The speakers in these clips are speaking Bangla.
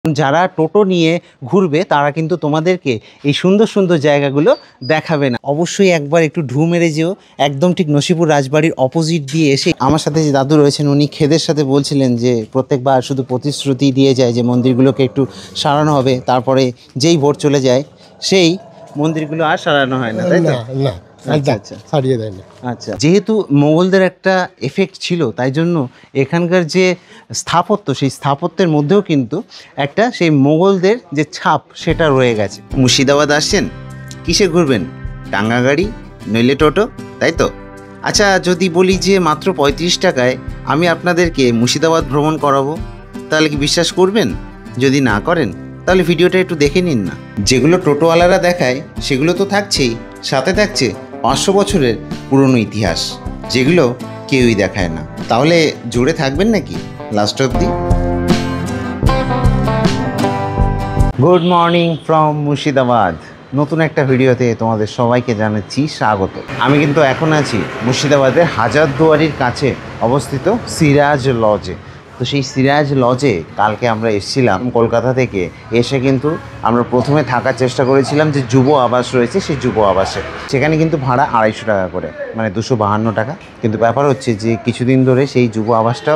যারা টোটো নিয়ে ঘুরবে তারা কিন্তু তোমাদেরকে এই সুন্দর সুন্দর জায়গাগুলো দেখাবে না। অবশ্যই একবার একটু ঢু মেরে যেও। একদম ঠিক নসিপুর রাজবাড়ির অপোজিট দিয়ে এসে আমার সাথে যে দাদু রয়েছেন উনি খেদের সাথে বলছিলেন যে প্রত্যেকবার শুধু প্রতিশ্রুতি দিয়ে যায় যে মন্দিরগুলোকে একটু সারানো হবে, তারপরে যেই ভোট চলে যায় সেই মন্দিরগুলো আর সারানো হয় না, তাই তো? না, আচ্ছা ছাড়িয়ে দেয় না। আচ্ছা, যেহেতু মোগলদের একটা এফেক্ট ছিল তাই জন্য এখানকার যে স্থাপত্য সেই স্থাপত্যের মধ্যেও কিন্তু একটা সেই মোগলদের যে ছাপ সেটা রয়ে গেছে। মুর্শিদাবাদ আসছেন, কিসে ঘুরবেন? টাঙ্গা গাড়ি নইলে টোটো, তাই তো? আচ্ছা, যদি বলি যে মাত্র 35 টাকায় আমি আপনাদেরকে মুর্শিদাবাদ ভ্রমণ করাবো, তাহলে কি বিশ্বাস করবেন? যদি না করেন তাহলে ভিডিওটা একটু দেখে নিন না। যেগুলো টোটোওয়ালারা দেখায় সেগুলো তো থাকছেই, সাথে থাকছে 500 বছরের পুরনো ইতিহাস, যেগুলো কেউই দেখায় না। তাহলে জুড়ে থাকবেন নাকি লাস্ট অবধি? Good morning from Murshidabad. নতুন একটা ভিডিওতে তোমাদের সবাইকে জানাচ্ছি স্বাগত। আমি কিন্তু এখন আছি মুর্শিদাবাদের হাজারদুয়ারির কাছে অবস্থিত সিরাজ লজে। তো সেই সিরাজ লজে কালকে আমরা এসেছিলাম কলকাতা থেকে। এসে কিন্তু আমরা প্রথমে থাকার চেষ্টা করেছিলাম যে যুব আবাস রয়েছে সেই যুব আবাসে। সেখানে কিন্তু ভাড়া 250 টাকা করে, মানে 252 টাকা। কিন্তু ব্যাপার হচ্ছে যে কিছুদিন ধরে সেই যুব আবাসটা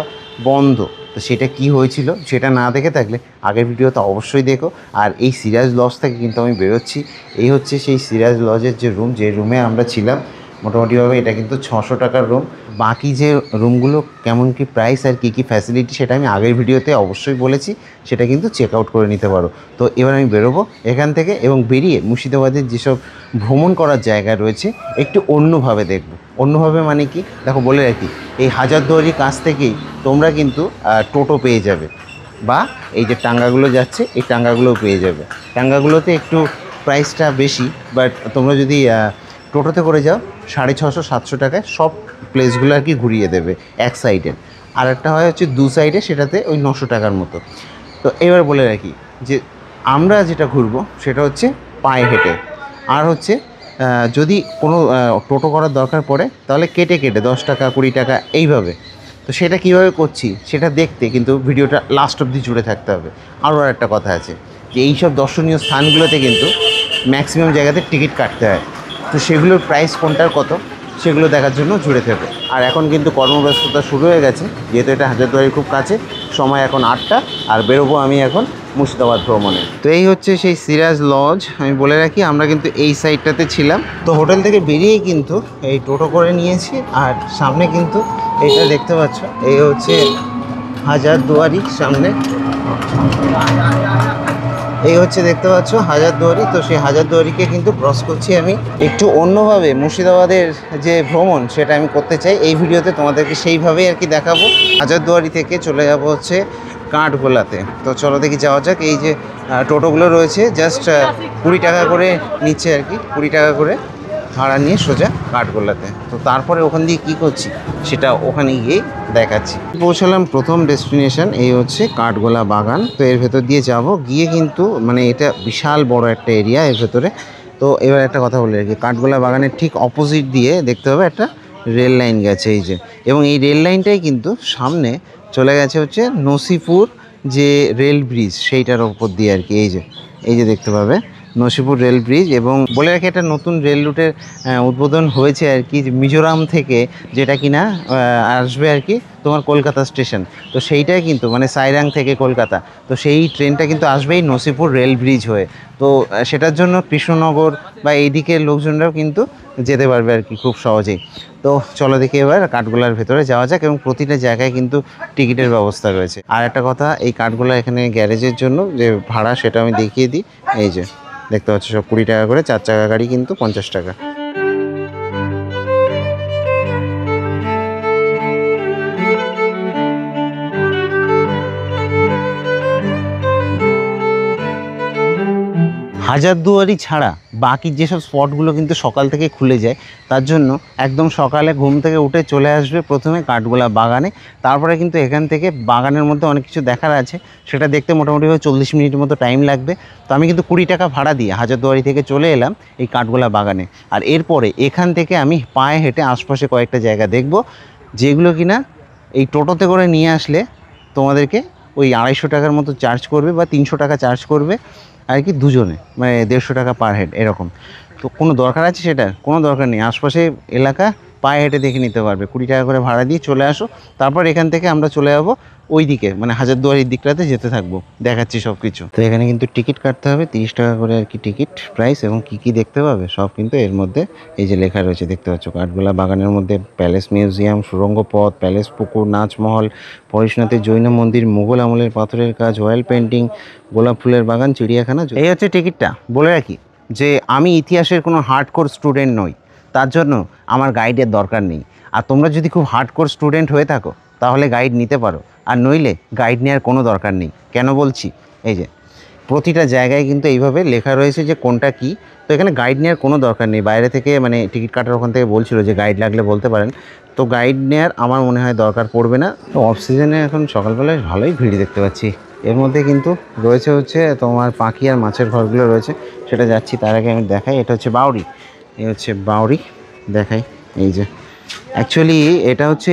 বন্ধ। তো সেটা কি হয়েছিল সেটা না দেখে থাকলে আগের ভিডিওতে অবশ্যই দেখো। আর এই সিরাজ লজ থেকে কিন্তু আমি বেরোচ্ছি। এই হচ্ছে সেই সিরাজ লজের যে রুম, যে রুমে আমরা ছিলাম। মোটামুটিভাবে এটা কিন্তু 600 টাকার রুম। বাকি যে রুমগুলো কেমন কি প্রাইস আর কী কী ফ্যাসিলিটি সেটা আমি আগের ভিডিওতে অবশ্যই বলেছি, সেটা কিন্তু চেক আউট করে নিতে পারো। তো এবার আমি বেরোবো এখান থেকে এবং বেরিয়ে মুর্শিদাবাদের যেসব ভ্রমণ করার জায়গা রয়েছে একটু অন্যভাবে দেখব। অন্যভাবে মানে কি, দেখো বলে রাখি, এই হাজারদুয়ারির কাছ থেকেই তোমরা কিন্তু টোটো পেয়ে যাবে, বা এই যে টাঙ্গাগুলো যাচ্ছে এই টাঙ্গাগুলোও পেয়ে যাবে। টাঙ্গাগুলোতে একটু প্রাইসটা বেশি, বাট তোমরা যদি টোটোতে করে যাও 650-700 টাকায় সব প্লেসগুলো আর কি ঘুরিয়ে দেবে এক সাইডে। আর একটা হয় হচ্ছে 2 সাইডে, সেটাতে ওই 900 টাকার মতো। তো এবার বলে রাখি যে আমরা যেটা ঘুরবো সেটা হচ্ছে পায়ে হেঁটে, আর হচ্ছে যদি কোনো টোটো করার দরকার পড়ে তাহলে কেটে কেটে 10 টাকা 20 টাকা এইভাবে। তো সেটা কীভাবে করছি সেটা দেখতে কিন্তু ভিডিওটা লাস্ট অবধি জুড়ে থাকতে হবে। আরও একটা কথা আছে যে এইসব দর্শনীয় স্থানগুলোতে কিন্তু ম্যাক্সিমাম জায়গাতে টিকিট কাটতে হয়। তো সেগুলোর প্রাইস কোনটার কত সেগুলো দেখার জন্য জুড়ে থাকবে। আর এখন কিন্তু কর্মব্যস্ততা শুরু হয়ে গেছে, যেহেতু এটা হাজারদুয়ারির খুব কাছে। সময় এখন 8টা, আর বেরোবো আমি এখন মুর্শিদাবাদ ভ্রমণে। তো এই হচ্ছে সেই সিরাজ লজ। আমি বলে রাখি আমরা কিন্তু এই সাইডটাতে ছিলাম। তো হোটেল থেকে বেরিয়েই কিন্তু এই টোটো করে নিয়েছি, আর সামনে কিন্তু এটা দেখতে পাচ্ছ, এই হচ্ছে হাজারদুয়ারি। সামনে এই হচ্ছে দেখতে পাচ্ছ হাজারদুয়ারি। তো সেই হাজারদুয়ারিকে কিন্তু ক্রস করছি আমি। একটু অন্যভাবে মুর্শিদাবাদের যে ভ্রমণ সেটা আমি করতে চাই এই ভিডিওতে, তোমাদেরকে সেইভাবেই আর কি দেখাবো। হাজারদুয়ারি থেকে চলে যাব হচ্ছে কাঠগোলাতে। তো চলো দেখি যাওয়া যাক। এই যে টোটোগুলো রয়েছে জাস্ট 20 টাকা করে নিচ্ছে আর কি, 20 টাকা করে ভাড়া নিয়ে সোজা কাঠগোলাতে। তো তারপরে ওখান দিয়ে কী করছি সেটা ওখানে গিয়েই দেখাচ্ছি। পৌঁছালাম প্রথম ডেস্টিনেশন, এই হচ্ছে কাঠগোলা বাগান। তো এর ভেতর দিয়ে যাব, গিয়ে কিন্তু মানে এটা বিশাল বড় একটা এরিয়া এর ভেতরে। তো এবার একটা কথা বলে রাখি, কাঠগোলা বাগানের ঠিক অপোজিট দিয়ে দেখতে হবে একটা রেল লাইন গেছে এই যে, এবং এই রেল লাইনটাই কিন্তু সামনে চলে গেছে হচ্ছে নসিপুর যে রেল ব্রিজ সেইটার ওপর দিয়ে আর কি। এই যে দেখতে পাবে নসিপুর রেল ব্রিজ। এবং বলে রাখি একটা নতুন রেল রুটের উদ্বোধন হয়েছে আর কি, মিজোরাম থেকে, যেটা কিনা আসবে আর কি তোমার কলকাতা স্টেশন। তো সেইটাই কিন্তু মানে সাইরাং থেকে কলকাতা। তো সেই ট্রেনটা কিন্তু আসবেই নসিপুর রেল ব্রিজ হয়ে। তো সেটার জন্য কৃষ্ণনগর বা এই দিকের লোকজনরাও কিন্তু যেতে পারবে আর কি খুব সহজেই। তো চলো দেখি এবার কাঠগোলার ভেতরে যাওয়া যাক, এবং প্রতিটা জায়গায় কিন্তু টিকিটের ব্যবস্থা রয়েছে। আর একটা কথা, এই কাঠগোলা এখানে গ্যারেজের জন্য যে ভাড়া সেটা আমি দেখিয়ে দিই। এই যে দেখতে পাচ্ছ সব 20 টাকা করে, 4 চাকা গাড়ি কিন্তু 50 টাকা। হাজারদুয়ারি ছাড়া বাকি যেসব স্পটগুলো কিন্তু সকাল থেকে খুলে যায়, তার জন্য একদম সকালে ঘুম থেকে উঠে চলে আসবে প্রথমে কাঠগোলা বাগানে। তারপরে কিন্তু এখান থেকে বাগানের মধ্যে অনেক কিছু দেখার আছে, সেটা দেখতে মোটামুটি 40 মিনিটের মতো টাইম লাগবে। তো আমি কিন্তু 20 টাকা ভাড়া দিয়ে হাজারদুয়ারি থেকে চলে এলাম এই কাঠগোলা বাগানে। আর এরপরে এখান থেকে আমি পায়ে হেঁটে আশপাশে কয়েকটা জায়গা দেখব, যেগুলো কিনা এই টোটোতে করে নিয়ে আসলে তোমাদেরকে ওই 250 টাকার মতো চার্জ করবে বা 300 টাকা চার্জ করবে আর কি দুজনে, মানে 150 টাকা পার হেড এরকম। তো কোনো দরকার আছে সেটার? কোনো দরকার নেই। আশপাশে এলাকা পায়ে হেঁটে দেখে নিতে পারবে। 20 টাকা করে ভাড়া দিয়ে চলে আসো, তারপর এখান থেকে আমরা চলে যাবো ওই দিকে, মানে হাজারদুয়ারির দিকটাতে যেতে থাকবো, দেখাচ্ছি সব কিছু। তো এখানে কিন্তু টিকিট কাটতে হবে 30 টাকা করে আর কি টিকিট প্রাইস, এবং কি কি দেখতে পাবে সব কিন্তু এর মধ্যে এই যে লেখা রয়েছে দেখতে পাচ্ছ। কাঠগোলা বাগানের মধ্যে প্যালেস মিউজিয়াম, সুড়ঙ্গ পথ, প্যালেস পুকুর, নাচমহল, পরেশনাথের জৈন মন্দির, মুঘল আমলের পাথরের কাজ, অয়েল পেন্টিং, গোলাপ ফুলের বাগান, চিড়িয়াখানা। এই হচ্ছে টিকিটটা। বলে রাখি যে আমি ইতিহাসের কোনো হার্ডকোর স্টুডেন্ট নই, তার জন্য আমার গাইডের দরকার নেই। আর তোমরা যদি খুব হার্ডকোর স্টুডেন্ট হয়ে থাকো তাহলে গাইড নিতে পারো, আর নইলে গাইড নেওয়ার কোনো দরকার নেই। কেন বলছি? এই যে প্রতিটা জায়গায় কিন্তু এইভাবে লেখা রয়েছে যে কোনটা কি। তো এখানে গাইড নেওয়ার কোনো দরকার নেই। বাইরে থেকে মানে টিকিট কাটার ওখান থেকে বলছিল যে গাইড লাগলে বলতে পারেন, তো গাইড নেওয়ার আমার মনে হয় দরকার পড়বে না। তো অফ সিজনে এখন সকালবেলায় ভালোই ভিড় দেখতে পাচ্ছি। এর মধ্যে কিন্তু রয়েছে হচ্ছে তোমার পাখি আর মাছের ঘরগুলো রয়েছে, সেটা যাচ্ছি। তার আগে আমি দেখাই, এটা হচ্ছে বাউরি। এই হচ্ছে বাউরি, দেখাই। এই যে অ্যাকচুয়ালি এটা হচ্ছে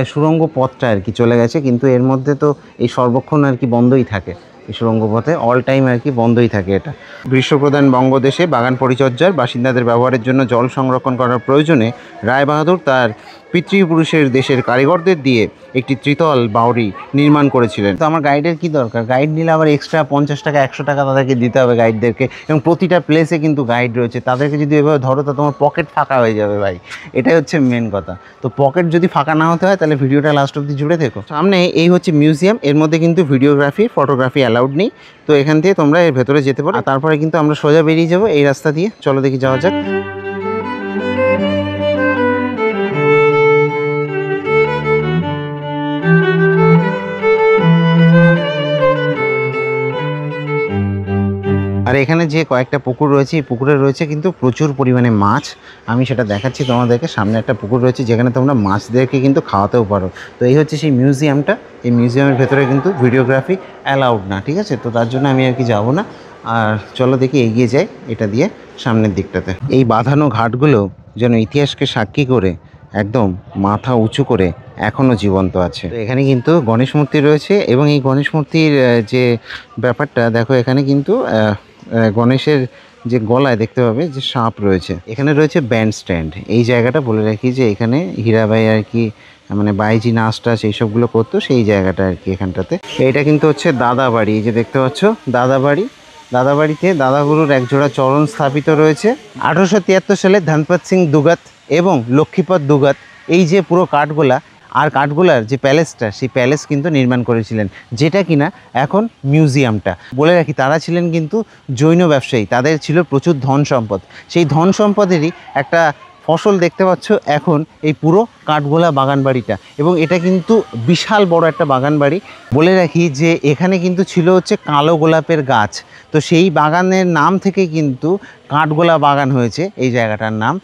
সুড়ঙ্গ পথটা আর কি চলে গেছে, কিন্তু এর মধ্যে তো এই সর্বক্ষণ আর কি বন্ধই থাকে। এই সুড়ঙ্গ পথে অল টাইম আর কি বন্ধই থাকে এটা। গ্রীষ্মপ্রধান বঙ্গদেশে বাগান পরিচর্যার বাসিন্দাদের ব্যবহারের জন্য জল সংরক্ষণ করার প্রয়োজনে রায়বাহাদুর তার পিতৃপুরুষের দেশের কারিগরদের দিয়ে একটি ত্রিতল বাউরি নির্মাণ করেছিলেন। তো আমার গাইডের কি দরকার? গাইড নিলে আবার এক্সট্রা 50 টাকা 100 টাকা তাদেরকে দিতে হবে গাইডদেরকে, এবং প্রতিটা প্লেসে কিন্তু গাইড রয়েছে। তাদেরকে যদি এভাবে ধরো তো তোমার পকেট ফাঁকা হয়ে যাবে ভাই, এটাই হচ্ছে মেন কথা। তো পকেট যদি ফাঁকা না হতে হয় তাহলে ভিডিওটা লাস্ট অবধি জুড়ে দেখো। সামনে এই হচ্ছে মিউজিয়াম, এর মধ্যে কিন্তু ভিডিওগ্রাফি ফটোগ্রাফি অ্যালাউড নেই। তো এখান থেকে তোমরা এর ভেতরে যেতে পারো, তারপরে কিন্তু আমরা সোজা বেরিয়ে যাবো এই রাস্তা দিয়ে। চলো দেখি যাওয়া যাক। আর এখানে যে কয়েকটা পুকুর রয়েছে, এই পুকুরে রয়েছে কিন্তু প্রচুর পরিমাণে মাছ। আমি সেটা দেখাচ্ছি তোমাদেরকে। সামনে একটা পুকুর রয়েছে যেখানে তোমরা মাছদেরকে কিন্তু খাওয়াতেও পারো। তো এই হচ্ছে সেই মিউজিয়ামটা। এই মিউজিয়ামের ভেতরে কিন্তু ভিডিওগ্রাফি অ্যালাউড না, ঠিক আছে? তো তার জন্য আমি আর কি যাবো না। আর চলো দেখি এগিয়ে যাই এটা দিয়ে সামনের দিকটাতে। এই বাঁধানো ঘাটগুলো যেন ইতিহাসকে সাক্ষী করে একদম মাথা উঁচু করে এখনও জীবন্ত আছে। তো এখানে কিন্তু গণেশ মূর্তি রয়েছে, এবং এই গণেশ মূর্তির যে ব্যাপারটা দেখো, এখানে কিন্তু গণেশের যে গলায় দেখতে পাবে যে সাপ রয়েছে। এখানে রয়েছে ব্যান্ড স্ট্যান্ড। এই জায়গাটা বলে রাখি যে এখানে হীরাবাই আর কি মানে বাইজি নাচ টাচ এইসবগুলো করতো, সেই জায়গাটা আর কি এখানটাতে। এটা কিন্তু হচ্ছে দাদাবাড়ি। এই যে দেখতে পাচ্ছ দাদাবাড়ি। দাদাবাড়িতে দাদাগুরুর একজোড়া চরণ স্থাপিত রয়েছে। 1873 সালে ধনপত সিং দুগত এবং লক্ষ্মীপত দুগত এই যে পুরো কাঠগোলা আর কাঠগোলার যে প্যালেসটা, সেই প্যালেস কিন্তু নির্মাণ করেছিলেন, যেটা কিনা এখন মিউজিয়ামটা। বলে রাখি তারা ছিলেন কিন্তু জৈন ব্যবসায়ী, তাদের ছিল প্রচুর ধন সম্পদ। সেই ধন সম্পদেরই একটা ফসল দেখতে পাচ্ছ এখন এই পুরো কাঠগোলা বাগান বাড়িটা, এবং এটা কিন্তু বিশাল বড় একটা বাগান বাড়ি। বলে রাখি যে এখানে কিন্তু ছিল হচ্ছে কালো গোলাপের গাছ, তো সেই বাগানের নাম থেকে কিন্তু কাঠগোলা বাগান হয়েছে এই জায়গাটার নাম।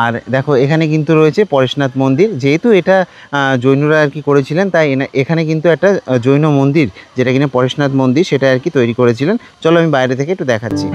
আর দেখো এখানে কিন্তু রয়েছে পরেশনাথ মন্দির, যেহেতু এটা জৈনরা আর কি করেছিলেন, তাই এখানে কিন্তু একটা জৈন মন্দির যেটা কিনা পরেশনাথ মন্দির, সেটা আর কি তৈরি করেছিলেন। চলো আমি বাইরে থেকে একটু দেখাচ্ছি।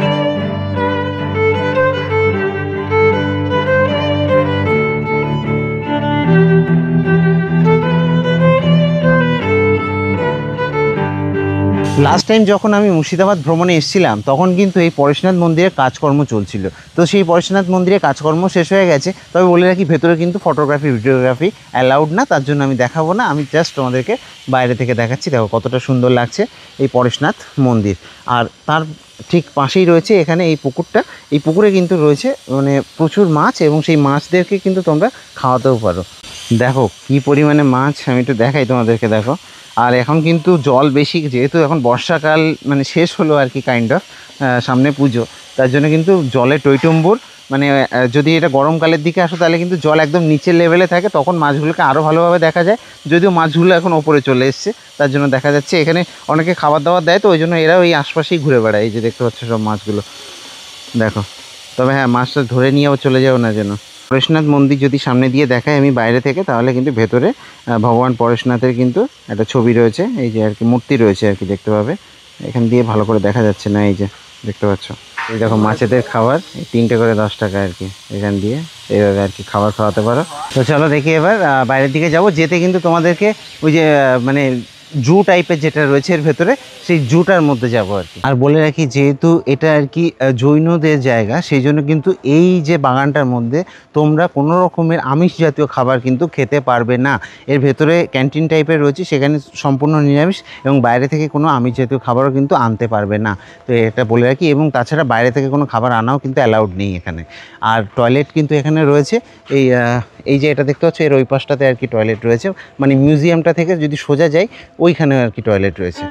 লাস্ট টাইম যখন আমি মুর্শিদাবাদ ভ্রমণে এসেছিলাম তখন কিন্তু এই পরেশনাথ মন্দিরের কাজকর্ম চলছিল। তো সেই পরেশনাথ মন্দিরের কাজকর্ম শেষ হয়ে গেছে। তবে বলে রাখি ভেতরে কিন্তু ফটোগ্রাফি ভিডিওগ্রাফি অ্যালাউড না, তার জন্য আমি দেখাবো না। আমি জাস্ট তোমাদেরকে বাইরে থেকে দেখাচ্ছি। দেখো কতটা সুন্দর লাগছে এই পরেশনাথ মন্দির। আর তার ঠিক পাশেই রয়েছে এখানে এই পুকুরটা। এই পুকুরে কিন্তু রয়েছে মানে প্রচুর মাছ, এবং সেই মাছদেরকে কিন্তু তোমরা খাওয়াতেও পারো। দেখো কি পরিমাণে মাছ, আমি একটু দেখাই তোমাদেরকে। দেখো, আর এখন কিন্তু জল বেশি, যেহেতু এখন বর্ষাকাল মানে শেষ হলো আর কি কাইন্ড অফ, সামনে পুজো, তার জন্য কিন্তু জলে টইটম্বুর। মানে যদি এটা গরমকালের দিকে আসো তাহলে কিন্তু জল একদম নিচের লেভেলে থাকে, তখন মাছগুলোকে আরও ভালোভাবে দেখা যায়। যদিও মাছগুলো এখন ওপরে চলে এসছে, তার জন্য দেখা যাচ্ছে এখানে অনেকে খাবার দাবার দেয়, তো ওই জন্য এরাও এই আশপাশেই ঘুরে বেড়ায়। এই যে দেখতে পাচ্ছ সব মাছগুলো, দেখো। তবে হ্যাঁ, মাছটা ধরে নিয়েও চলে যাও না যেন। পরেশনাথ মন্দির যদি সামনে দিয়ে দেখায় আমি বাইরে থেকে, তাহলে কিন্তু ভেতরে ভগবান পরেশনাথের কিন্তু একটা ছবি রয়েছে, এই যে আর কি মূর্তি রয়েছে আর কি দেখতে পাবে। এখান দিয়ে ভালো করে দেখা যাচ্ছে না, এই যে দেখতে পাচ্ছ। এই দেখো মাছেদের খাবার, এই 3টে করে 10 টাকা আর কি, এখান দিয়ে এইভাবে আর কি খাবার খাওয়াতে পারো। তো চলো দেখি এবার বাইরের দিকে যাব। যেতে কিন্তু তোমাদেরকে ওই যে মানে জু টাইপের যেটা রয়েছে এর ভেতরে, সেই জুটার মধ্যে যাব আর কি। আর বলে রাখি, যেহেতু এটা আর কি জৈনদের জায়গা, সেই জন্য কিন্তু এই যে বাগানটার মধ্যে তোমরা কোনো রকমের আমিষ জাতীয় খাবার কিন্তু খেতে পারবে না। এর ভেতরে ক্যান্টিন টাইপের রয়েছে, সেখানে সম্পূর্ণ নিরামিষ, এবং বাইরে থেকে কোনো আমিষ জাতীয় খাবারও কিন্তু আনতে পারবে না। তো এটা বলে রাখি, এবং তাছাড়া বাইরে থেকে কোনো খাবার আনাও কিন্তু অ্যালাউড নেই এখানে। আর টয়লেট কিন্তু এখানে রয়েছে, এই যে এটা দেখতে পাচ্ছ, এর ওই পাশটাতে আর কি টয়লেট রয়েছে, মানে মিউজিয়ামটা থেকে যদি সোজা যাই ওইখানে আর কি টয়লেট রয়েছে।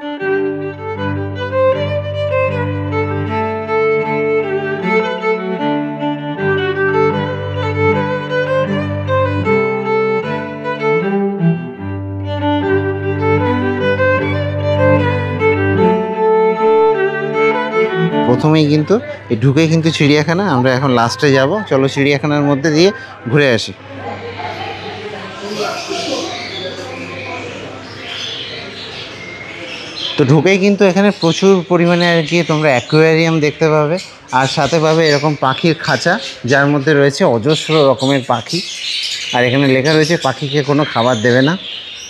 প্রথমেই কিন্তু ঢুকে কিন্তু চিড়িয়াখানা, আমরা এখন লাস্টে যাব। চলো চিড়িয়াখানার মধ্যে দিয়ে ঘুরে আসি। তো ঢুকেই কিন্তু এখানে প্রচুর পরিমাণে আর কি তোমরা অ্যাকোয়ারিয়াম দেখতে পাবে, আর সাথে পাবে এরকম পাখির খাঁচা, যার মধ্যে রয়েছে অজস্র রকমের পাখি। আর এখানে লেখা রয়েছে পাখিকে কোনো খাবার দেবে না,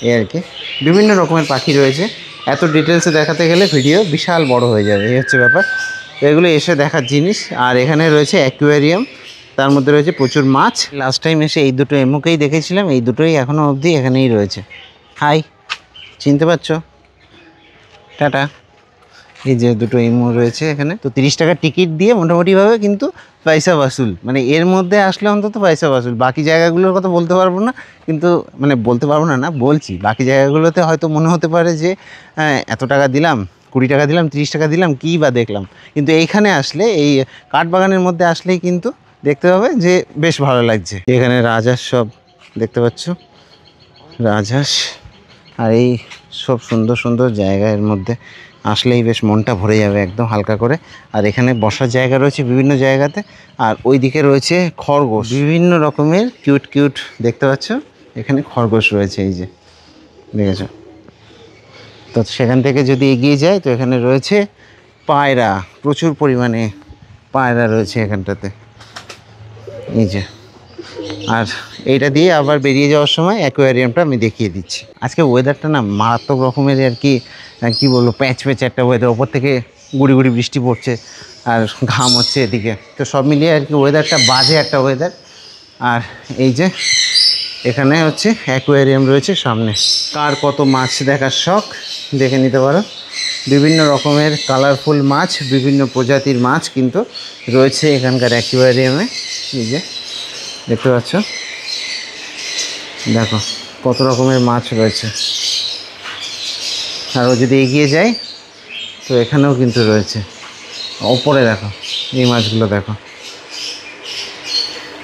এই আর কি। বিভিন্ন রকমের পাখি রয়েছে, এত ডিটেলসে দেখাতে গেলে ভিডিও বিশাল বড় হয়ে যাবে, এই হচ্ছে ব্যাপার। তো এগুলো এসে দেখার জিনিস। আর এখানে রয়েছে অ্যাকোয়ারিয়াম, তার মধ্যে রয়েছে প্রচুর মাছ। লাস্ট টাইম এসে এই দুটো এমুকেই দেখেছিলাম, এই দুটোই এখনও অবধি এখানেই রয়েছে। হাই, চিনতে পারছো? টাটা। এই যে দুটো এমো রয়েছে এখানে। তো 30 টাকার টিকিট দিয়ে মোটামুটিভাবে কিন্তু পয়সা বাসুল, মানে এর মধ্যে আসলে অন্তত পয়সা বাসুল। বাকি জায়গাগুলোর কথা বলতে পারবো না, কিন্তু মানে বলতে পারবো না, বলছি বাকি জায়গাগুলোতে হয়তো মনে হতে পারে যে এত টাকা দিলাম, 20 টাকা দিলাম, 30 টাকা দিলাম, কী বা দেখলাম। কিন্তু এইখানে আসলে, এই কাঠবাগানের মধ্যে আসলেই কিন্তু দেখতে পাবে যে বেশ ভালো লাগছে। এখানে রাজহাঁস সব দেখতে পাচ্ছ, রাজহাঁস। আর এই সব সুন্দর সুন্দর জায়গার মধ্যে আসলেই বেশ মনটা ভরে যাবে একদম হালকা করে। আর এখানে বসার জায়গা রয়েছে বিভিন্ন জায়গাতে। আর ওই দিকে রয়েছে খরগোশ, বিভিন্ন রকমের কিউট কিউট দেখতে পাচ্ছ। এখানে খরগোশ রয়েছে, এই যে দেখেছ। তো সেখান থেকে যদি এগিয়ে যায়, তো এখানে রয়েছে পায়রা, প্রচুর পরিমাণে পায়রা রয়েছে এখানটাতে, এই যে। আর এইটা দিয়ে আবার বেরিয়ে যাওয়ার সময় অ্যাকোয়ারিয়ামটা আমি দেখিয়ে দিচ্ছি। আজকে ওয়েদারটা না মারাত্মক রকমের আর কি, কী বলবো, প্যাচ একটা ওয়েদার। ওপর থেকে গুড়ি গুড়ি বৃষ্টি পড়ছে আর ঘাম হচ্ছে এদিকে, তো সব মিলিয়ে আর কি ওয়েদারটা বাজে একটা ওয়েদার। আর এই যে এখানে হচ্ছে অ্যাকোয়ারিয়াম রয়েছে সামনে। কার কত মাছ দেখার শখ দেখে নিতে পারো। বিভিন্ন রকমের কালারফুল মাছ, বিভিন্ন প্রজাতির মাছ কিন্তু রয়েছে এখানকার অ্যাকোয়ারিয়ামে। এই যে দেখতে পাচ্ছ, দেখো কত রকমের মাছ রয়েছে। আরও যদি এগিয়ে যাই, তো এখানেও কিন্তু রয়েছে। ওপরে দেখো এই মাছগুলো, দেখো।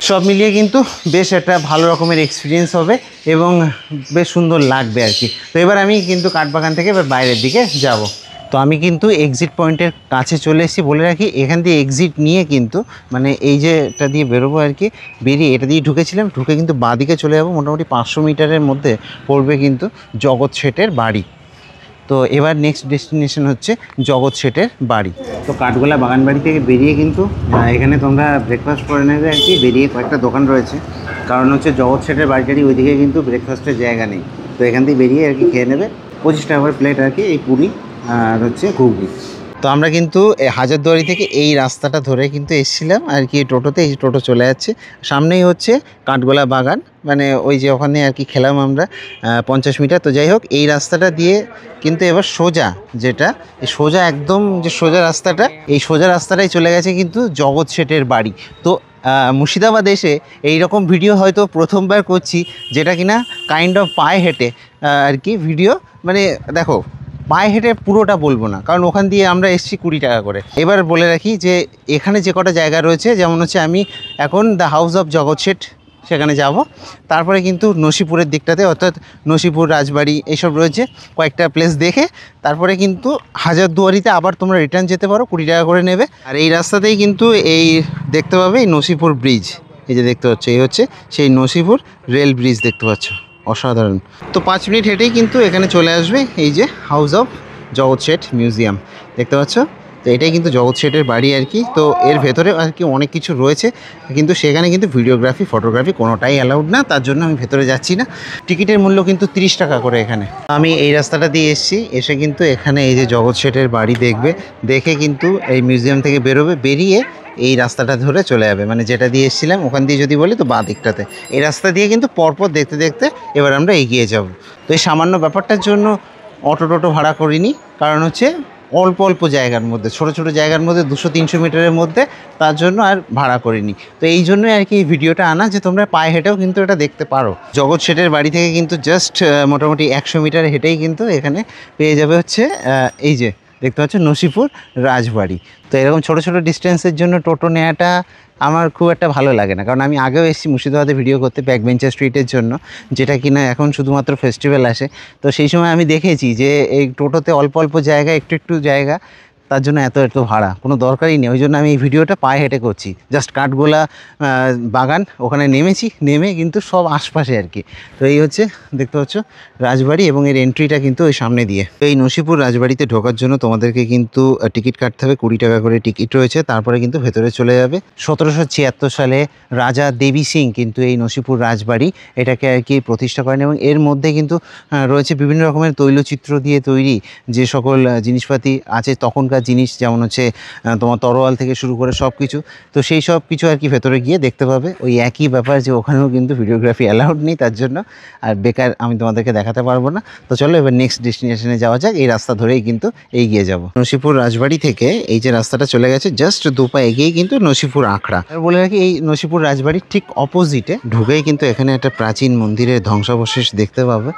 সব মিলিয়ে কিন্তু বেশ একটা ভালো রকমের এক্সপিরিয়েন্স হবে এবং বেশ সুন্দর লাগবে আর কি। তো এবার আমি কিন্তু কাঠবাগান থেকে এবার বাইরের দিকে যাব। তো আমি কিন্তু এক্সিট পয়েন্টের কাছে চলে এসেছি। বলে রাখি, এখান দিয়ে এক্সিট নিয়ে কিন্তু মানে এই যে এটা দিয়ে বেরোবো আর কি, বেরিয়ে এটা দিয়ে ঢুকেছিলাম, ঢুকে কিন্তু বাঁদিকে চলে যাবো। মোটামুটি 500 মিটারের মধ্যে পড়বে কিন্তু জগৎ শেঠের বাড়ি। তো এবার নেক্সট ডেস্টিনেশন হচ্ছে জগৎ শেঠের বাড়ি। তো কাঠগোলা বাগান বাড়ি থেকে বেরিয়ে কিন্তু এখানে তোমরা ব্রেকফাস্ট করে নেবে আর কি। বেরিয়ে কয়েকটা দোকান রয়েছে, কারণ হচ্ছে জগৎ শেঠের বাড়িটারই ওইদিকে কিন্তু ব্রেকফাস্টের জায়গা নেই। তো এখান থেকে বেরিয়ে আর কি খেয়ে নেবে। 25 টাকা করে প্লেট আর কি, এই পুরি আর হচ্ছে ঘুগনি। তো আমরা কিন্তু হাজারদুয়ারি থেকে এই রাস্তাটা ধরে কিন্তু এসেছিলাম আর কি টোটোতে। এই টোটো চলে যাচ্ছে, সামনেই হচ্ছে কাঠগোলা বাগান, মানে ওই যে ওখানে আর কি খেলাম আমরা 50 মিটার। তো যাই হোক, এই রাস্তাটা দিয়ে কিন্তু এবার সোজা, যেটা এই সোজা একদম যে সোজা রাস্তাটা, এই সোজা রাস্তাটাই চলে গেছে কিন্তু জগৎ শেঠের বাড়ি। তো মুর্শিদাবাদ এসে এইরকম ভিডিও হয়তো প্রথমবার করছি, যেটা কিনা কাইন্ড অফ পায়ে হেঁটে আর কি ভিডিও। মানে দেখো, পায়ে হেঁটে পুরোটা বলবো না, কারণ ওখান দিয়ে আমরা এসেছি 20 টাকা করে। এবার বলে রাখি যে এখানে যে কটা জায়গা রয়েছে, যেমন হচ্ছে আমি এখন দ্য হাউস অফ জগৎ শেঠ, সেখানে যাব। তারপরে কিন্তু নসিপুরের দিকটাতে, অর্থাৎ নসিপুর, রাজবাড়ি এইসব রয়েছে, কয়েকটা প্লেস দেখে তারপরে কিন্তু হাজারদুয়ারিতে আবার তোমরা রিটার্ন যেতে পারো, 20 টাকা করে নেবে। আর এই রাস্তাতেই কিন্তু এই দেখতে পাবে এই নসিপুর ব্রিজ, এই যে দেখতে পাচ্ছ, এই হচ্ছে সেই নসিপুর রেল ব্রিজ, দেখতে পাচ্ছ, অসাধারণ। তো 5 মিনিট হেঁটেই কিন্তু এখানে চলে আসবে এই যে হাউস অফ জগৎ শেঠ মিউজিয়াম, দেখতে পাচ্ছ। তো এটাই কিন্তু জগৎ শেঠের বাড়ি আর কি। তো এর ভেতরে আর কি অনেক কিছু রয়েছে, কিন্তু সেখানে কিন্তু ভিডিওগ্রাফি ফটোগ্রাফি কোনোটাই অ্যালাউড না, তার জন্য আমি ভেতরে যাচ্ছি না। টিকিটের মূল্য কিন্তু 30 টাকা করে এখানে। আমি এই রাস্তাটা দিয়ে এসেছি, এসে কিন্তু এখানে এই যে জগৎ শেঠের বাড়ি দেখবে, দেখে কিন্তু এই মিউজিয়াম থেকে বেরোবে, বেরিয়ে এই রাস্তাটা ধরে চলে যাবে, মানে যেটা দিয়ে এসেছিলাম ওখান দিয়ে যদি বলি তো বাঁ দিকটাতে। এই রাস্তা দিয়ে কিন্তু পরপর দেখতে দেখতে এবার আমরা এগিয়ে যাব। তো এই সামান্য ব্যাপারটার জন্য অটো টোটো ভাড়া করিনি, কারণ হচ্ছে অল্প অল্প জায়গার মধ্যে, ছোট ছোট জায়গার মধ্যে 200-300 মিটারের মধ্যে, তার জন্য আর ভাড়া করিনি। তো এই জন্যই আর কি এই ভিডিওটা আনা, যে তোমরা পায়ে হেঁটেও কিন্তু এটা দেখতে পারো। জগৎ শেঠের বাড়ি থেকে কিন্তু জাস্ট মোটামুটি 100 মিটার হেঁটেই কিন্তু এখানে পেয়ে যাবে হচ্ছে এই যে দেখতে পাচ্ছ নসিপুর রাজবাড়ি। তো এরকম ছোট ছোট ডিস্টেন্সের জন্য টোটো নেওয়াটা আমার খুব একটা ভালো লাগে না, কারণ আমি আগেও এসেছি মুর্শিদাবাদে ভিডিও করতে ব্যাকবেঞ্চার স্ট্রিটের জন্য, যেটা কিনা এখন শুধুমাত্র ফেস্টিভ্যাল আসে। তো সেই সময় আমি দেখেছি যে এই টোটোতে অল্প অল্প জায়গা, একটু একটু জায়গা, তার জন্য এত এত ভাড়া কোনো দরকারই নেই। ওই জন্য আমি এই ভিডিওটা পায়ে হেঁটে করছি। জাস্ট কাঠগোলা বাগান, ওখানে নেমেছি, নেমে কিন্তু সব আশপাশে আর কি। তো এই হচ্ছে দেখতে পাচ্ছ রাজবাড়ি, এবং এর এন্ট্রিটা কিন্তু ওই সামনে দিয়ে। তো এই নসিপুর রাজবাড়িতে ঢোকার জন্য তোমাদেরকে কিন্তু টিকিট কাটতে হবে, 20 টাকা করে টিকিট রয়েছে, তারপরে কিন্তু ভেতরে চলে যাবে। 1776 সালে রাজা দেবী সিং কিন্তু এই নসিপুর রাজবাড়ি এটাকে আর কি প্রতিষ্ঠা করেন, এবং এর মধ্যে কিন্তু রয়েছে বিভিন্ন রকমের তৈলচিত্র দিয়ে তৈরি যে সকল জিনিসপাতি আছে, তখনকার জিনিস, যেমন হচ্ছে তোমার তরোয়াল থেকে শুরু করে সব কিছু। তো সেই সব কিছু আর কি ভেতরে গিয়ে দেখতে পাবে। ওই একই ব্যাপার যে ওখানেও কিন্তু ভিডিওগ্রাফি অ্যালাউড নেই, তার জন্য আর বেকার আমি তোমাদেরকে দেখাতে পারবো না। তো চলো এবার নেক্সট ডেস্টিনেশনে যাওয়া যাক। এই রাস্তা ধরেই কিন্তু এগিয়ে যাব। নসিপুর রাজবাড়ি থেকে এই যে রাস্তাটা চলে গেছে, জাস্ট 2 পা এগিয়েই কিন্তু নসিপুর আখড়া। আর বলে রাখি, এই নসিপুর রাজবাড়ির ঠিক অপোজিটে ঢুকেই কিন্তু এখানে একটা প্রাচীন মন্দিরের ধ্বংসাবশেষ দেখতে পাবে।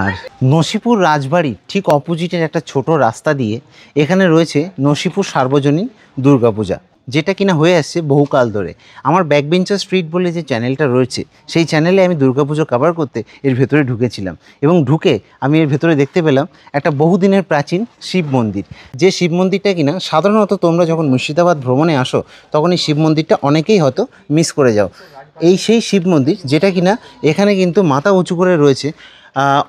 আর নসিপুর রাজবাড়ির ঠিক অপোজিটের একটা ছোট রাস্তা দিয়ে এখানে রয়েছে নসিপুর সার্বজনীন দুর্গাপূজা, যেটা কিনা হয়ে আসছে বহুকাল ধরে। আমার ব্যাকবেঞ্চার স্ট্রিট বলে যে চ্যানেলটা রয়েছে, সেই চ্যানেলে আমি দুর্গাপুজো কভার করতে এর ভেতরে ঢুকেছিলাম, এবং ঢুকে আমি এর ভেতরে দেখতে পেলাম একটা বহুদিনের প্রাচীন শিব মন্দির। যে শিব মন্দিরটা কিনা সাধারণত তোমরা যখন মুর্শিদাবাদ ভ্রমণে আসো তখন এই শিব মন্দিরটা অনেকেই হয়তো মিস করে যাও। এই সেই শিব মন্দির যেটা কিনা এখানে কিন্তু মাথা উঁচু করে রয়েছে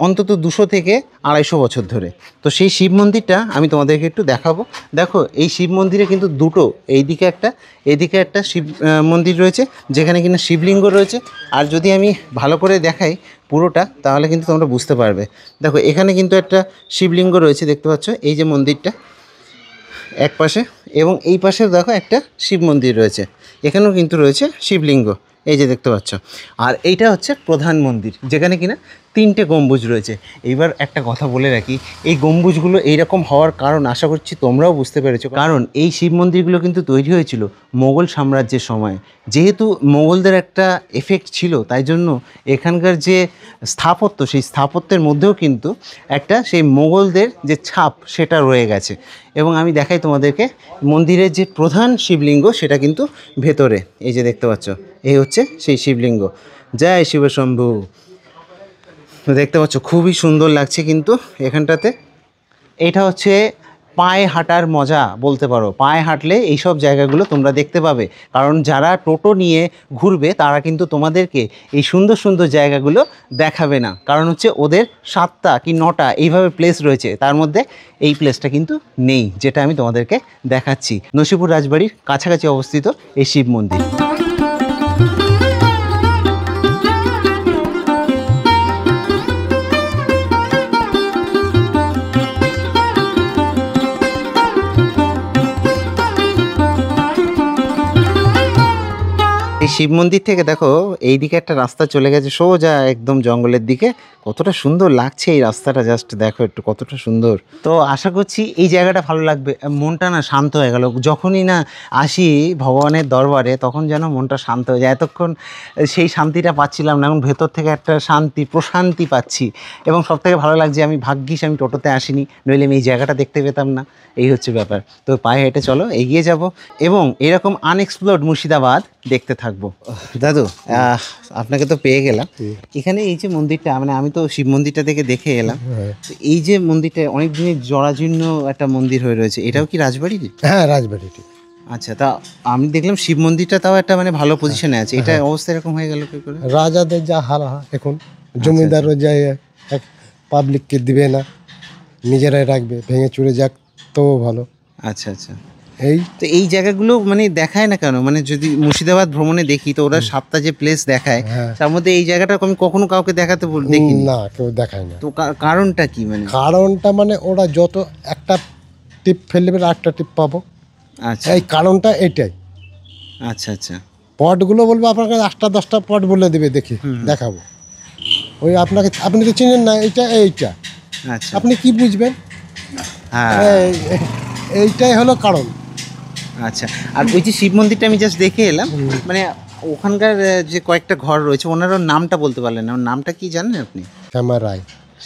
অন্তত 200 থেকে 250 বছর ধরে। তো সেই শিব মন্দিরটা আমি তোমাদেরকে একটু দেখাবো। দেখো এই শিব মন্দিরে কিন্তু দুটো, এইদিকে একটা এদিকে একটা শিব মন্দির রয়েছে, যেখানে কিনা শিবলিঙ্গ রয়েছে। আর যদি আমি ভালো করে দেখাই পুরোটা, তাহলে কিন্তু তোমরা বুঝতে পারবে। দেখো এখানে কিন্তু একটা শিবলিঙ্গ রয়েছে, দেখতে পাচ্ছ এই যে মন্দিরটা এক পাশে, এবং এই পাশেও দেখো একটা শিব মন্দির রয়েছে, এখানেও কিন্তু রয়েছে শিবলিঙ্গ, এই যে দেখতে পাচ্ছ। আর এইটা হচ্ছে প্রধান মন্দির, যেখানে কিনা 3টে গম্বুজ রয়েছে। এইবার একটা কথা বলে রাখি, এই গম্বুজগুলো এইরকম হওয়ার কারণ আশা করছি তোমরাও বুঝতে পেরেছো, কারণ এই শিব মন্দিরগুলো কিন্তু তৈরি হয়েছিল মোগল সাম্রাজ্যের সময়। যেহেতু মোগলদের একটা এফেক্ট ছিল, তাই জন্য এখানকার যে স্থাপত্য, সেই স্থাপত্যের মধ্যেও কিন্তু একটা সেই মোগলদের যে ছাপ সেটা রয়ে গেছে। এবং আমি দেখাই তোমাদেরকে, মন্দিরের যে প্রধান শিবলিঙ্গ সেটা কিন্তু ভেতরে, এই যে দেখতে পাচ্ছ, এই হচ্ছে সেই শিবলিঙ্গ। জয় শিব শম্ভু। দেখতে পাচ্ছ খুবই সুন্দর লাগছে কিন্তু এখানটাতে। এটা হচ্ছে পায়ে হাঁটার মজা বলতে পারো। পায়ে হাঁটলে এইসব জায়গাগুলো তোমরা দেখতে পাবে, কারণ যারা টোটো নিয়ে ঘুরবে তারা কিন্তু তোমাদেরকে এই সুন্দর সুন্দর জায়গাগুলো দেখাবে না, কারণ হচ্ছে ওদের 7টা কি 9টা এইভাবে প্লেস রয়েছে, তার মধ্যে এই প্লেসটা কিন্তু নেই, যেটা আমি তোমাদেরকে দেখাচ্ছি। নসিপুর রাজবাড়ির কাছাকাছি অবস্থিত এই শিব মন্দির। এই শিব মন্দির থেকে দেখো এইদিকে একটা রাস্তা চলে গেছে সোজা একদম জঙ্গলের দিকে। কতটা সুন্দর লাগছে এই রাস্তাটা, জাস্ট দেখো একটু কতটা সুন্দর। তো আশা করছি এই জায়গাটা ভালো লাগবে। মনটা না শান্ত হয়ে গেল যখনই না আসি ভগবানের দরবারে, তখন যেন মনটা শান্ত হয়ে যায়। এতক্ষণ সেই শান্তিটা পাচ্ছিলাম না, এখন ভেতর থেকে একটা শান্তি, প্রশান্তি পাচ্ছি। এবং সবথেকে ভালো লাগছে আমি ভাগ্যিস আমি টোটোতে আসিনি, নইলে আমি এই জায়গাটা দেখতে পেতাম না। এই হচ্ছে ব্যাপার। তো পায়ে হেঁটে চলো এগিয়ে যাব, এবং এরকম আনএক্সপ্লোর্ড মুর্শিদাবাদ দেখতে থাকবো। দাদু আপনাকে তো পেয়ে গেলাম। এখানে এই যে মন্দিরটা, মানে আমি তো শিব মন্দিরটা থেকে দেখে এলাম, এই যে মন্দিরটা অনেক দিনের জরাজীর্ণ একটা মন্দির হয়ে রয়েছে, এটাও কি রাজবাড়ির? হ্যাঁ, রাজবাড়িটি। আচ্ছা, তা আমি দেখলাম শিব মন্দিরটা তাও একটা মানে ভালো পজিশনে আছে, এটা অবস্থা এরকম হয়ে গেল কি করে? রাজাদের যা হাল এখন, জমিদারও যায় পাবলিককে দিবে না, নিজেরাই রাখবে, ভেঙে চুরে যাক তো ভালো। আচ্ছা আচ্ছা। এই তো এই জায়গাগুলো মানে দেখায় না কেন? মানে যদি মুর্শিদাবাদ ভ্রমণে দেখি তো ওরা 7টা যে প্লেস দেখায় হ্যাঁ। তার মধ্যে এই জায়গাটা আমি কখনো কাউকে দেখাতে দেখিনি। না কেউ দেখায় না। তো কারণটা কি মানে? কারণটা মানে ওরা যত একটা টিপ ফেলবে আর একটা টিপ পাবো, আচ্ছা এই কারণটা এটাই। আচ্ছা আচ্ছা পটগুলো বলবো আপনাকে 8টা 10টা পট বলে দেবে, দেখি দেখাবো। ওই আপনি তো চিনেন না এইটা আচ্ছা আপনি কি বুঝবেন? হ্যাঁ এইটাই হলো কারণ। আচ্ছা। আর ওই যে শিব মন্দিরটা আমি জাস্ট দেখে এলাম, মানে ওখানকার যে কয়েকটা ঘর রয়েছে ওনারও নামটা বলতে পারলেন না, ওর নামটা কি জানেন আপনি? শ্যামা রায়।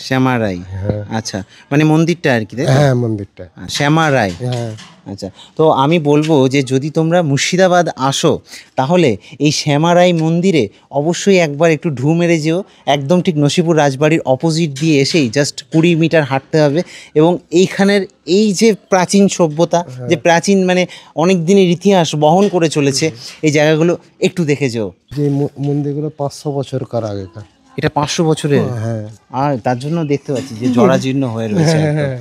শ্যামা রায়। হ্যাঁ আচ্ছা, মানে মন্দিরটা আর কি, তাই তো? হ্যাঁ মন্দিরটা শ্যামা রায়। হ্যাঁ। আচ্ছা, তো আমি বলবো যে যদি তোমরা মুর্শিদাবাদ আসো তাহলে এই শ্যামা রায় মন্দিরে অবশ্যই একবার একটু ঢু মেরে যেও। একদম ঠিক নসিপুর রাজবাড়ির অপোজিট দিয়ে এসেই জাস্ট 20 মিটার হাঁটতে হবে এবং এইখানের এই যে প্রাচীন সভ্যতা, যে প্রাচীন মানে অনেক দিনের ইতিহাস বহন করে চলেছে, এই জায়গাগুলো একটু দেখে যেও। যে মন্দিরগুলো 500 বছরকার আগেকার। এটা 500 বছরের? হ্যাঁ। আর তার জন্য দেখতে পাচ্ছি যে জরাজীর্ণ হয়ে রয়েছে একদম।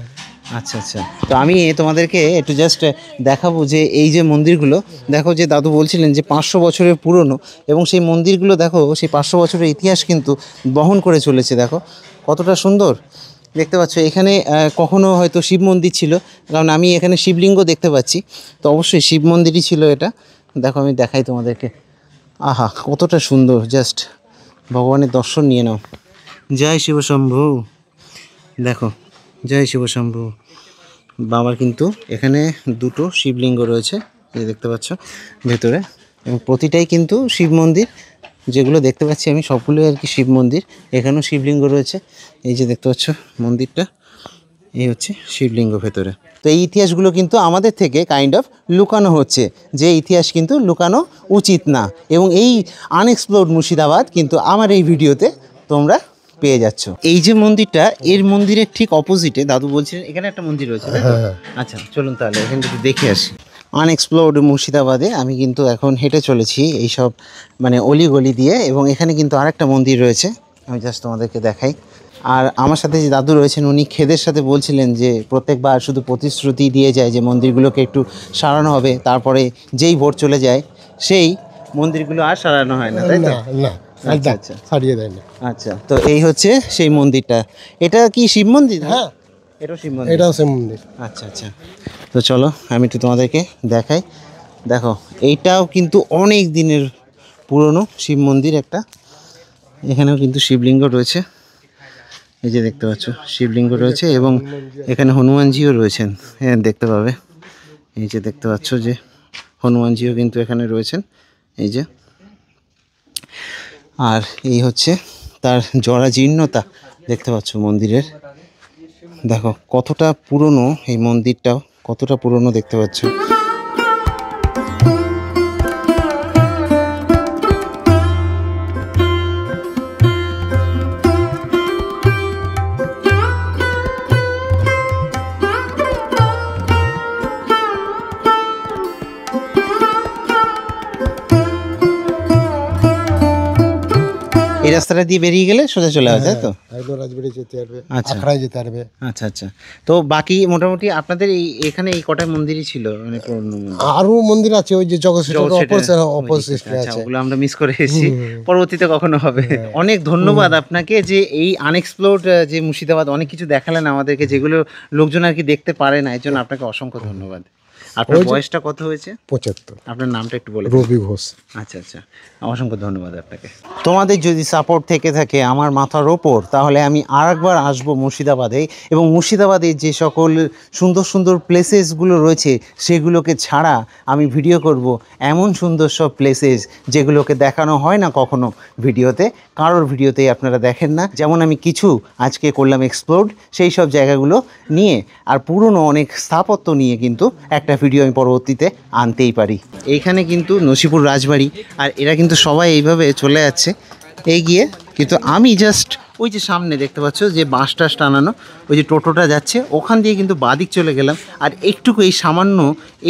আচ্ছা আচ্ছা, তো আমি তোমাদেরকে একটু জাস্ট দেখাবো যে এই যে মন্দিরগুলো দেখো, যে দাদু বলছিলেন যে 500 বছরের পুরনো, এবং সেই মন্দিরগুলো দেখো সেই 500 বছরের ইতিহাস কিন্তু বহন করে চলেছে। দেখো কতটা সুন্দর দেখতে পাচ্ছ। এখানে কখনো হয়তো শিব মন্দির ছিল, কারণ আমি এখানে শিবলিঙ্গ দেখতে পাচ্ছি, তো অবশ্যই শিব মন্দিরই ছিল এটা। দেখো আমি দেখাই তোমাদেরকে, আহা কতটা সুন্দর, জাস্ট ভগবানের দর্শন নিয়ে নাও। জয় শিবশম্ভু। দেখো জয় শিবশম্ভু। বাবার কিন্তু এখানে দুটো শিবলিঙ্গ রয়েছে, এই দেখতে পাচ্ছ ভেতরে, এবং প্রতিটাই কিন্তু শিব মন্দির। যেগুলো দেখতে পাচ্ছি আমি সবগুলোই আর কি শিব মন্দির। এখানেও শিবলিঙ্গ রয়েছে, এই যে দেখতে পাচ্ছ মন্দিরটা, এই হচ্ছে শিবলিঙ্গ ভেতরে। তো এই ইতিহাসগুলো কিন্তু আমাদের থেকে কাইন্ড অফ লুকানো হচ্ছে, যে ইতিহাস কিন্তু লুকানো উচিত না, এবং এই আনএক্সপ্লোর্ড মুর্শিদাবাদ কিন্তু আমার এই ভিডিওতে তোমরা পেয়ে যাচ্ছ। এই যে মন্দিরটা, এর মন্দিরের ঠিক অপোজিটে দাদু বলছিলেন এখানে একটা মন্দির রয়েছে, তাই তো? আচ্ছা চলুন তাহলে এখান থেকে দেখে আসি। আনএক্সপ্লোর্ড মুর্শিদাবাদে আমি কিন্তু এখন হেঁটে চলেছি এইসব মানে অলিগলি দিয়ে, এবং এখানে কিন্তু আরেকটা মন্দির রয়েছে, আমি জাস্ট তোমাদেরকে দেখাই। আর আমার সাথে যে দাদু রয়েছেন উনি খেদের সাথে বলছিলেন যে প্রত্যেকবার শুধু প্রতিশ্রুতি দিয়ে যায় যে মন্দিরগুলোকে একটু সারানো হবে, তারপরে যেই ভোট চলে যায় সেই মন্দিরগুলো আর সারানো হয় না, তাই তো? না আচ্ছা আচ্ছা ছাড়িয়ে দেয় না। আচ্ছা, তো এই হচ্ছে সেই মন্দিরটা। এটা কি শিব মন্দির? হ্যাঁ এটাও শিব মন্দির। এটাও সে মন্দির। আচ্ছা আচ্ছা, তো চলো আমি একটু তোমাদেরকে দেখাই। দেখো এইটাও কিন্তু অনেক দিনের পুরনো শিব মন্দির একটা। এখানেও কিন্তু শিবলিঙ্গ রয়েছে, এই যে দেখতে পাচ্ছ শিবলিঙ্গ রয়েছে, এবং এখানে হনুমানজিও রয়েছেন, হ্যাঁ দেখতে পাবে। এই যে দেখতে পাচ্ছ যে হনুমানজিও কিন্তু এখানে রয়েছেন, এই যে। আর এই হচ্ছে তার জরাজীর্ণতা দেখতে পাচ্ছ মন্দিরের। দেখো কতটা পুরনো এই মন্দিরটাও, কতটা পুরনো দেখতে পাচ্ছ। এই রাস্তাটা দিয়ে বেরিয়ে গেলে সোজা চলে আসে, তাই তো? একদম রাজবাড়ি যেতে পারবে, আচ্ছা। আখড়ায় যেতে পারবে। আচ্ছা আচ্ছা, তো বাকি মোটামুটি আপনাদের এখানে এই কটা মন্দিরই ছিল, মানে পুরনো মন্দির? আরো মন্দির আছে, ওই যে জগৎ অপোজিট আচ্ছা, আছে। ওগুলো আমরা মিস করে এসেছি, পরবর্তীতে কখনো হবে। অনেক ধন্যবাদ আপনাকে যে এই আনএক্সপ্লোর্ড যে মুর্শিদাবাদ অনেক কিছু দেখালেন আমাদেরকে, যেগুলো লোকজন আর কি দেখতে পারে না, এর জন্য আপনাকে অসংখ্য ধন্যবাদ। আপনার বয়সটা কত হয়েছে? 75। আপনার নামটা একটু বলে দিন। রবি ঘোষ। আচ্ছা আচ্ছা, অসংখ্য ধন্যবাদ আপনাকে। তোমাদের যদি সাপোর্ট থেকে থাকে আমার মাথার ওপর, তাহলে আমি আরেকবার আসবো মুর্শিদাবাদে, এবং মুর্শিদাবাদে যে সকল সুন্দর সুন্দর প্লেসেসগুলো রয়েছে সেগুলোকে ছাড়া আমি ভিডিও করব এমন সুন্দর সব প্লেসেস যেগুলোকে দেখানো হয় না কখনো ভিডিওতে, কারোর ভিডিওতেই আপনারা দেখেন না। যেমন আমি কিছু আজকে করলাম এক্সপ্লোর্ড সেই সব জায়গাগুলো নিয়ে, আর পুরনো অনেক স্থাপত্য নিয়ে কিন্তু একটা ভিডিও আমি পরবর্তীতে আনতেই পারি। এইখানে কিন্তু নসিপুর রাজবাড়ি, আর এরা কিন্তু সবাই এইভাবে চলে যাচ্ছে এগিয়ে, কিন্তু আমি জাস্ট ওই যে সামনে দেখতে পাচ্ছ যে বাস টাস টানানো, ওই যে টোটোটা যাচ্ছে ওখান দিয়ে কিন্তু বাদিক চলে গেলাম। আর একটুকু এই সামান্য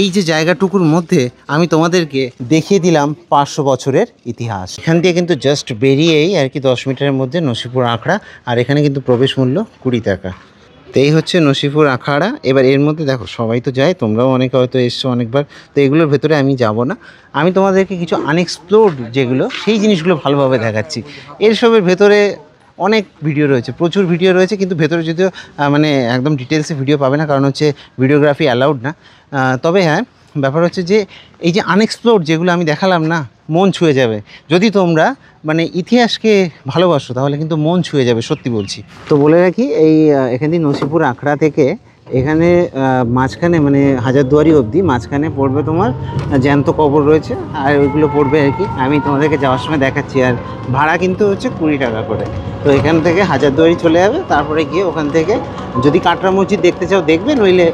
এই যে জায়গাটুকুর মধ্যে আমি তোমাদেরকে দেখিয়ে দিলাম 500 বছরের ইতিহাস। এখান দিয়ে কিন্তু জাস্ট বেরিয়েই আর কি 10 মিটারের মধ্যে নসিপুর আখড়া, আর এখানে কিন্তু প্রবেশ মূল্য 20 টাকা। তো এই হচ্ছে নসিপুর আখাড়া। এবার এর মধ্যে দেখো সবাই তো যায়, তোমরাও অনেকে হয়তো এসছো অনেকবার, তো এগুলোর ভেতরে আমি যাব না। আমি তোমাদেরকে কিছু আনএক্সপ্লোর্ড যেগুলো সেই জিনিসগুলো ভালোভাবে দেখাচ্ছি। এসবের ভেতরে অনেক ভিডিও রয়েছে, প্রচুর ভিডিও রয়েছে, কিন্তু ভেতরে যদিও মানে একদম ডিটেলসে ভিডিও পাবে না, কারণ হচ্ছে ভিডিওগ্রাফি অ্যালাউড না। তবে হ্যাঁ, ব্যাপার হচ্ছে যে এই যে আনএক্সপ্লোর্ড যেগুলো আমি দেখালাম না, মন ছুঁয়ে যাবে। যদি তোমরা মানে ইতিহাসকে ভালোবাসো তাহলে কিন্তু মন ছুঁয়ে যাবে, সত্যি বলছি। তো বলে রাখি, এই এখান থেকে নসিপুর আখড়া থেকে এখানে মাঝখানে মানে হাজারদুয়ারি অবধি মাঝখানে পড়বে তোমার জ্যান্ত কবর রয়েছে, আর ওইগুলো পড়বে আর কি। আমি তোমাদেরকে যাওয়ার সময় দেখাচ্ছি। আর ভাড়া কিন্তু হচ্ছে 20 টাকা করে। তো এখান থেকে হাজারদুয়ারি চলে যাবে, তারপরে গিয়ে ওখান থেকে যদি কাটরা মসজিদ দেখতে চাও দেখবে, নইলে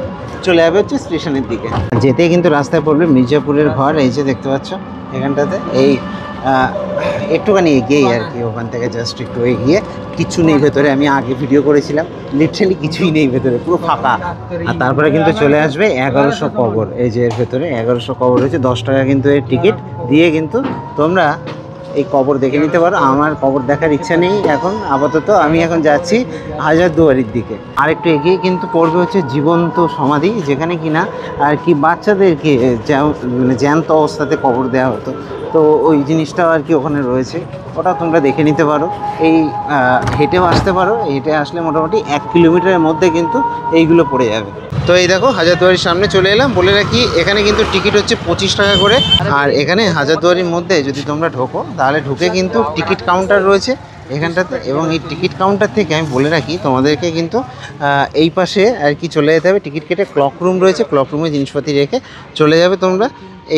চলে যাবে হচ্ছে স্টেশনের দিকে। যেতেই কিন্তু রাস্তায় পড়বে মির্জাপুরের ঘর, এই যে দেখতে পাচ্ছ এখানটাতে। এই একটুখানি এগিয়েই আর কি, ওখান থেকে জাস্ট একটু এগিয়ে, কিচ্ছু নেই ভেতরে। আমি আগে ভিডিও করেছিলাম, লিটারালি কিছুই নেই ভেতরে, পুরো ফাঁকা। আর তারপরে কিন্তু চলে আসবে 1100 কবর। এই যে এর ভেতরে 1100 কবর রয়েছে, 10 টাকা কিন্তু এর টিকিট দিয়ে কিন্তু তোমরা এই কবর দেখে নিতে পারো। আমার কবর দেখার ইচ্ছা নেই এখন আপাতত, আমি এখন যাচ্ছি হাজারদুয়ারির দিকে। আর একটু এগিয়ে কিন্তু পড়বে হচ্ছে জীবন্ত সমাধি, যেখানে কিনা আর কি বাচ্চাদেরকে মানে জ্যান্ত অবস্থাতে কবর দেওয়া হতো। তো ওই জিনিসটাও আর কি ওখানে রয়েছে, ওটা তোমরা দেখে নিতে পারো। এই হেঁটেও আসতে পারো, হেঁটে আসলে মোটামুটি 1 কিলোমিটারের মধ্যে কিন্তু এইগুলো পড়ে যাবে। তো এই দেখো হাজারদুয়ারির সামনে চলে এলাম। বলে রাখি, এখানে কিন্তু টিকিট হচ্ছে 25 টাকা করে। আর এখানে হাজারদুয়ারির মধ্যে যদি তোমরা ঢোকো, তাহলে ঢুকে কিন্তু টিকিট কাউন্টার রয়েছে এখানটাতে। এবং এই টিকিট কাউন্টার থেকে আমি বলে রাখি তোমাদেরকে কিন্তু এই পাশে আর কি চলে যেতে হবে। টিকিট কেটে ক্লক রুম রয়েছে, ক্লক রুমে জিনিসপাতি রেখে চলে যাবে তোমরা।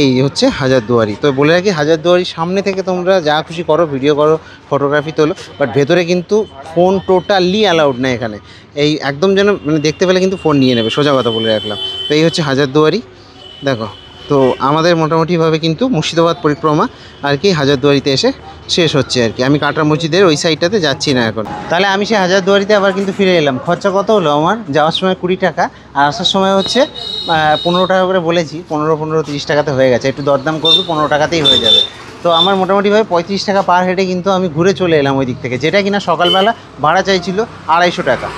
এই হচ্ছে হাজারদুয়ারি। তো বলে রাখি, হাজারদুয়ারির সামনে থেকে তোমরা যা খুশি করো, ভিডিও করো, ফটোগ্রাফি তোলো, বাট ভেতরে কিন্তু ফোন টোটালি অ্যালাউড না এখানে। এই একদম যেন মানে দেখতে পেলে কিন্তু ফোন নিয়ে নেবে, সোজা কথা বলে রাখলাম। তো এই হচ্ছে হাজারদুয়ারি, দেখো। তো আমাদের মোটামুটিভাবে কিন্তু মুর্শিদাবাদ পরিক্রমা আর কি হাজারদুয়ারিতে এসে শেষ হচ্ছে আর কি। আমি কাটরা মসজিদের ওই সাইডটাতে যাচ্ছি না এখন। তাহলে আমি সেই হাজারদুয়ারিতে আবার কিন্তু ফিরে এলাম। খরচা কত হলো আমার? যাওয়ার সময় 20 টাকা, আর আসার সময় হচ্ছে 15 টাকা করে বলেছি। 15-30 টাকাতে হয়ে গেছে। একটু দরদাম করবে, 15 টাকাতেই হয়ে যাবে। তো আমার মোটামুটিভাবে 35 টাকা পার হেডে কিন্তু আমি ঘুরে চলে এলাম ওই দিক থেকে, যেটা কিনা সকালবেলা ভাড়া চাইছিল 250 টাকা।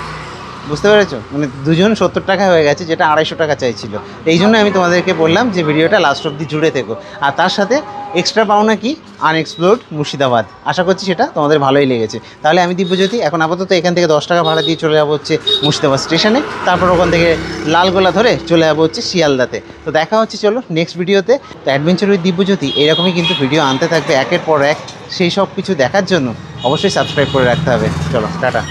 বুঝতে পেরেছো? মানে দুজন 70 টাকা হয়ে গেছে, যেটা 250 টাকা চাইছিল। এই জন্য আমি তোমাদেরকে বললাম যে ভিডিওটা লাস্ট অব্দি জুড়ে থেকো। আর তার সাথে এক্সট্রা পাওনা কি, আনএক্সপ্লোর্ড মুর্শিদাবাদ। আশা করছি সেটা তোমাদের ভালোই লেগেছে। তাহলে আমি দিব্যজ্যোতি এখন আপাতত এখান থেকে 10 টাকা ভাড়া দিয়ে চলে যাবো হচ্ছে মুর্শিদাবাদ স্টেশনে, তারপর ওখান থেকে লালগোলা ধরে চলে যাবো হচ্ছে শিয়ালদাতে। তো দেখা হচ্ছে চলো নেক্সট ভিডিওতে। তো অ্যাডভেঞ্চার উইথ দিব্যজ্যোতি এরকমই কিন্তু ভিডিও আনতে থাকবে একের পর এক। সেই সব কিছু দেখার জন্য অবশ্যই সাবস্ক্রাইব করে রাখতে হবে। চলো টাটা।